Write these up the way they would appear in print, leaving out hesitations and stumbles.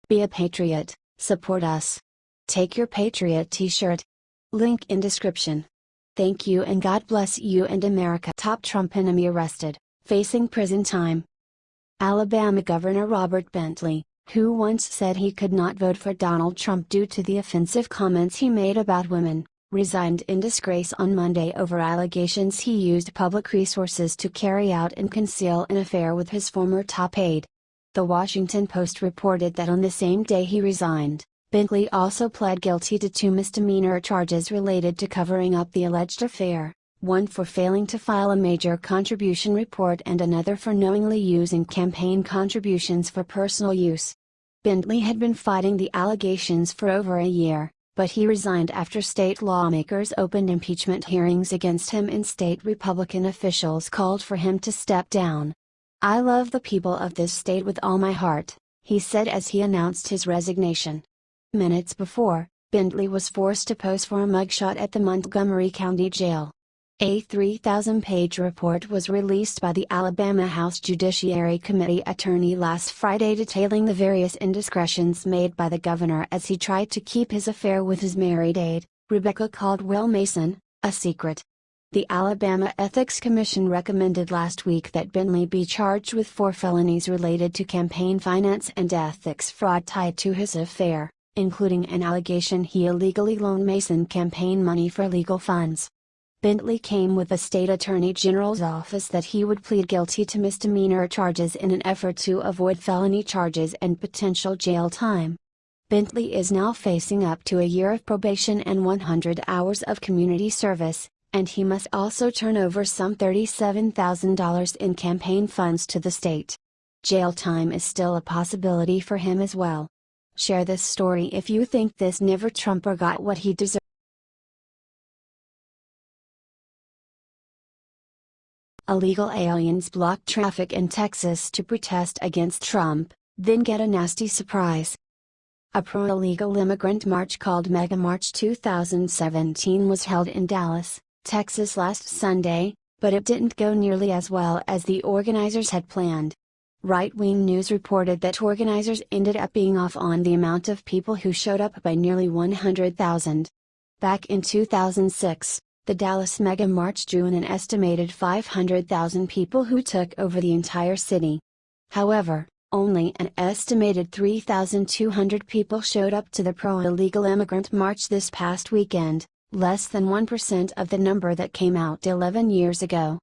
Be a patriot, support us. Take your Patriot t-shirt. Link in description. Thank you and God bless you and America. Top Trump enemy arrested, facing prison time. Alabama Governor Robert Bentley, who once said he could not vote for Donald Trump due to the offensive comments he made about women, resigned in disgrace on Monday over allegations he used public resources to carry out and conceal an affair with his former top aide. The Washington Post reported that on the same day he resigned, Bentley also pled guilty to 2 misdemeanor charges related to covering up the alleged affair, one for failing to file a major contribution report and another for knowingly using campaign contributions for personal use. Bentley had been fighting the allegations for over a year, but he resigned after state lawmakers opened impeachment hearings against him and state Republican officials called for him to step down. "I love the people of this state with all my heart," he said as he announced his resignation. Minutes before, Bentley was forced to pose for a mugshot at the Montgomery County Jail. A 3,000-page report was released by the Alabama House Judiciary Committee attorney last Friday detailing the various indiscretions made by the governor as he tried to keep his affair with his married aide, Rebekah Caldwell Mason, a secret. The Alabama Ethics Commission recommended last week that Bentley be charged with 4 felonies related to campaign finance and ethics fraud tied to his affair, including an allegation he illegally loaned Mason campaign money for legal funds. Bentley came with the state attorney general's office that he would plead guilty to misdemeanor charges in an effort to avoid felony charges and potential jail time. Bentley is now facing up to a year of probation and 100 hours of community service, and he must also turn over some $37,000 in campaign funds to the state. Jail time is still a possibility for him as well. Share this story if you think this never Trumper got what he deserved. Illegal aliens block traffic in Texas to protest against Trump, then get a nasty surprise. A pro-illegal immigrant march called Mega March 2017 was held in Dallas, Texas last Sunday, but it didn't go nearly as well as the organizers had planned. Right-wing news reported that organizers ended up being off on the amount of people who showed up by nearly 100,000. Back in 2006, the Dallas Mega March drew in an estimated 500,000 people who took over the entire city. However, only an estimated 3,200 people showed up to the pro-illegal immigrant march this past weekend, less than 1% of the number that came out 11 years ago.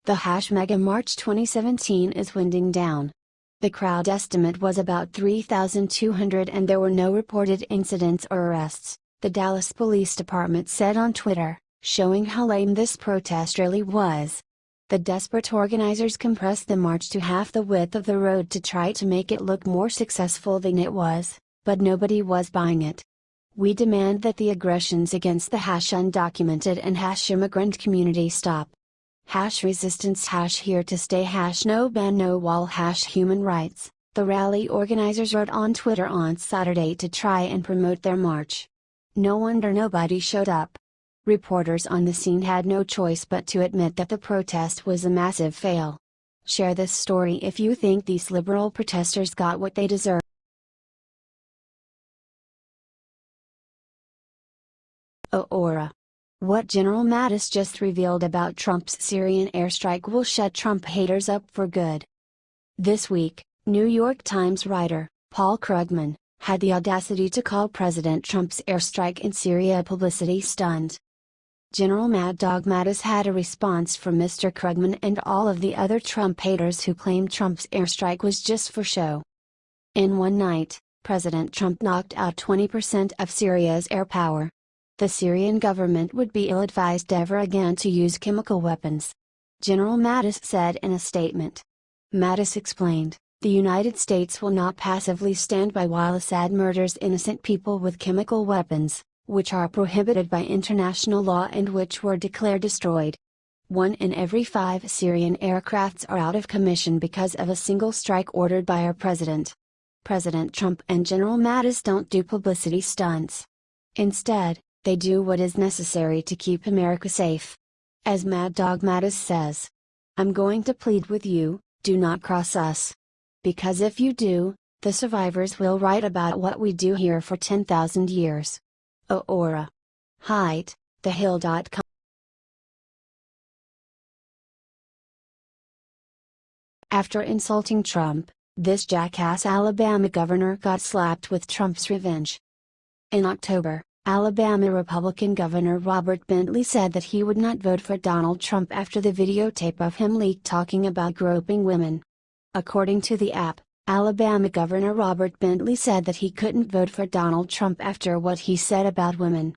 The Mega March 2017 is winding down. The crowd estimate was about 3,200 and there were no reported incidents or arrests, the Dallas Police Department said on Twitter, showing how lame this protest really was. The desperate organizers compressed the march to half the width of the road to try to make it look more successful than it was, but nobody was buying it. "We demand that the aggressions against the undocumented and immigrant community stop. Resistance here to stay no ban no wall human rights," the rally organizers wrote on Twitter on Saturday to try and promote their march. No wonder nobody showed up. Reporters on the scene had no choice but to admit that the protest was a massive fail. Share this story if you think these liberal protesters got what they deserve. Aura. What General Mattis just revealed about Trump's Syrian airstrike will shut Trump haters up for good. This week, New York Times writer, Paul Krugman, had the audacity to call President Trump's airstrike in Syria a publicity stunt. General Mad Dog Mattis had a response from Mr. Krugman and all of the other Trump haters who claimed Trump's airstrike was just for show. In one night, President Trump knocked out 20% of Syria's air power. The Syrian government would be ill-advised ever again to use chemical weapons. General Mattis said in a statement. Mattis explained, "The United States will not passively stand by while Assad murders innocent people with chemical weapons, which are prohibited by international law and which were declared destroyed. 1 in every 5 Syrian aircrafts are out of commission because of a single strike ordered by our president." President Trump and General Mattis don't do publicity stunts. Instead, they do what is necessary to keep America safe. As Mad Dog Mattis says, "I'm going to plead with you, do not cross us. Because if you do, The survivors will write about what we do here for 10,000 years. Aura. Height, thehill.com. After insulting Trump, this jackass Alabama governor got slapped with Trump's revenge. In October, Alabama Republican Governor Robert Bentley said that he would not vote for Donald Trump after the videotape of him leaked talking about groping women. According to the app, Alabama Governor Robert Bentley said that he couldn't vote for Donald Trump after what he said about women.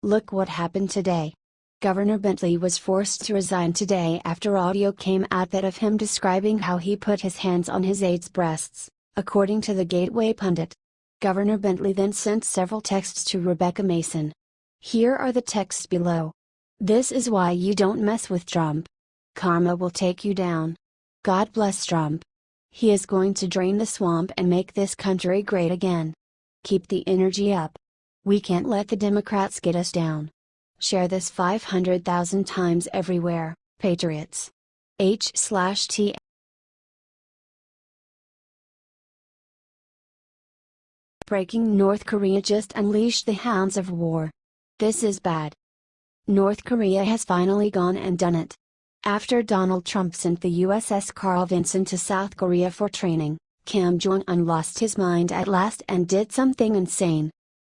Look what happened today. Governor Bentley was forced to resign today after audio came out that of him describing how he put his hands on his aide's breasts, according to the Gateway pundit. Governor Bentley then sent several texts to Rebekah Mason. Here are the texts below. This is why you don't mess with Trump. Karma will take you down. God bless Trump. He is going to drain the swamp and make this country great again. Keep the energy up. We can't let the Democrats get us down. Share this 500,000 times everywhere, patriots. H/T. Breaking: North Korea just unleashed the hounds of war. This is bad. North Korea has finally gone and done it. After Donald Trump sent the USS Carl Vinson to South Korea for training, Kim Jong-un lost his mind at last and did something insane.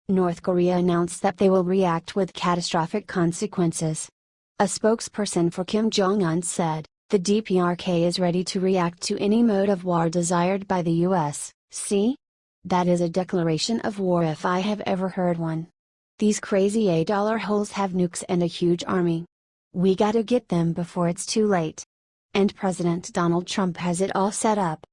North Korea announced that they will react with catastrophic consequences. A spokesperson for Kim Jong-un said, "The DPRK is ready to react to any mode of war desired by the US, see? That is a declaration of war if I have ever heard one. These crazy $8 holes have nukes and a huge army. We gotta get them before it's too late." And President Donald Trump has it all set up.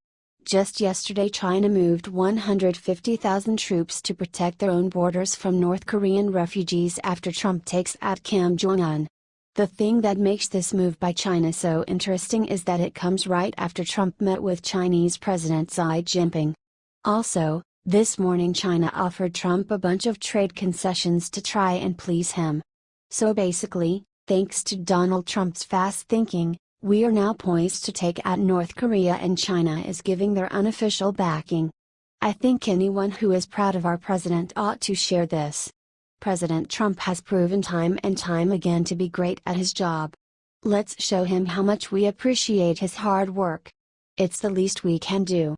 Just yesterday China moved 150,000 troops to protect their own borders from North Korean refugees after Trump takes out Kim Jong-un. The thing that makes this move by China so interesting is that it comes right after Trump met with Chinese President Xi Jinping. Also, this morning China offered Trump a bunch of trade concessions to try and please him. So basically, thanks to Donald Trump's fast thinking, we are now poised to take out North Korea, and China is giving their unofficial backing. I think anyone who is proud of our president ought to share this. President Trump has proven time and time again to be great at his job. Let's show him how much we appreciate his hard work. It's the least we can do.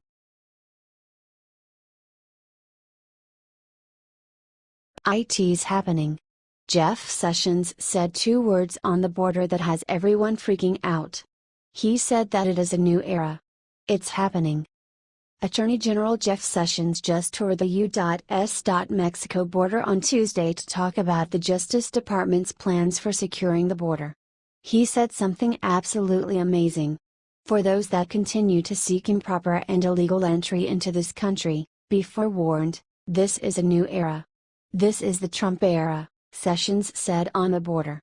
It's happening. Jeff Sessions said 2 words on the border that has everyone freaking out. He said that it is a new era. It's happening. Attorney General Jeff Sessions just toured the U.S. Mexico border on Tuesday to talk about the Justice Department's plans for securing the border. He said something absolutely amazing. For those that continue to seek improper and illegal entry into this country, be forewarned, this is a new era. This is the Trump era, Sessions said on the border.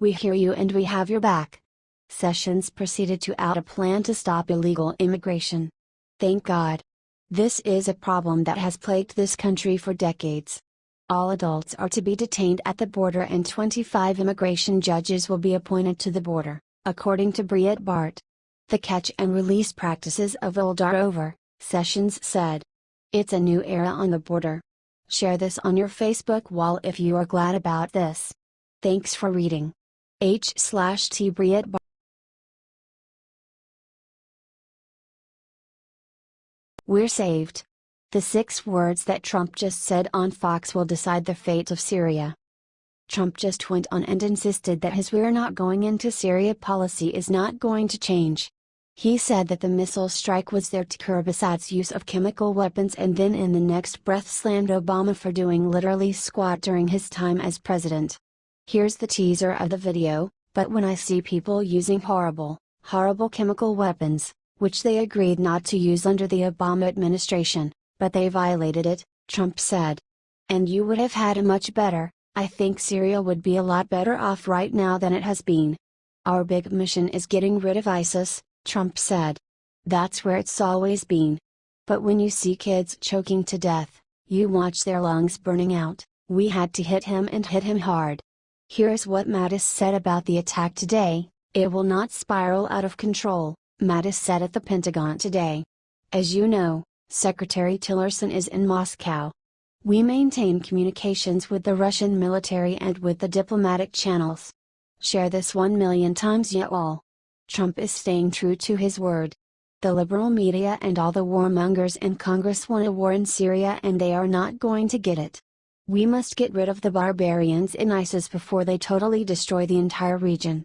We hear you and we have your back. Sessions proceeded to out a plan to stop illegal immigration. Thank God. This is a problem that has plagued this country for decades. All adults are to be detained at the border and 25 immigration judges will be appointed to the border, according to Breitbart. The catch and release practices of old are over, Sessions said. It's a new era on the border. Share this on your Facebook wall if you are glad about this. Thanks for reading. H/T Breitbart. We're saved. The 6 words that Trump just said on Fox will decide the fate of Syria. Trump just went on and insisted that his "we're not going into Syria" policy is not going to change. He said that the missile strike was there to curb Assad's use of chemical weapons, and then in the next breath slammed Obama for doing literally squat during his time as president. Here's the teaser of the video. But when I see people using horrible chemical weapons, which they agreed not to use under the Obama administration, but they violated it, Trump said. And you would have had a much better, I think Syria would be a lot better off right now than it has been. Our big mission is getting rid of ISIS, Trump said. That's where it's always been. But when you see kids choking to death, you watch their lungs burning out, we had to hit him and hit him hard. Here's what Mattis said about the attack today: "It will not spiral out of control," Mattis said at the Pentagon today. "As you know, Secretary Tillerson is in Moscow. We maintain communications with the Russian military and with the diplomatic channels. Share this 1,000,000 times, y'all. Trump is staying true to his word. The liberal media and all the warmongers in Congress want a war in Syria and they are not going to get it. We must get rid of the barbarians in ISIS before they totally destroy the entire region.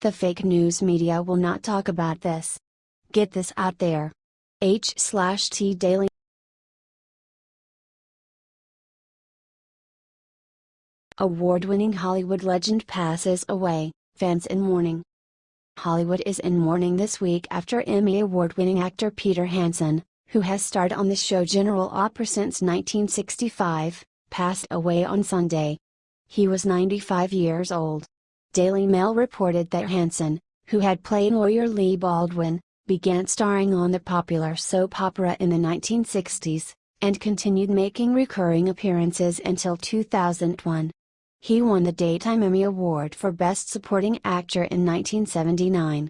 The fake news media will not talk about this. Get this out there. H/T Daily. Award-winning Hollywood legend passes away, fans in mourning. Hollywood is in mourning this week after Emmy Award-winning actor Peter Hansen, who has starred on the show General Opera since 1965, passed away on Sunday. He was 95 years old. Daily Mail reported that Hansen, who had played lawyer Lee Baldwin, began starring on the popular soap opera in the 1960s, and continued making recurring appearances until 2001. He won the Daytime Emmy Award for Best Supporting Actor in 1979.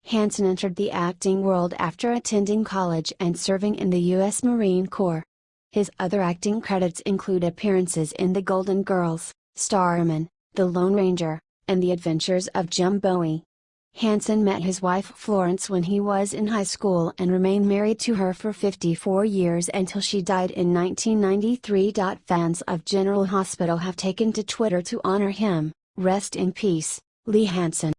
Hansen entered the acting world after attending college and serving in the U.S. Marine Corps. His other acting credits include appearances in The Golden Girls, Starman, The Lone Ranger, and The Adventures of Jim Bowie. Hansen met his wife Florence when he was in high school and remained married to her for 54 years until she died in 1993. Fans of General Hospital have taken to Twitter to honor him. Rest in peace, Lee Hansen.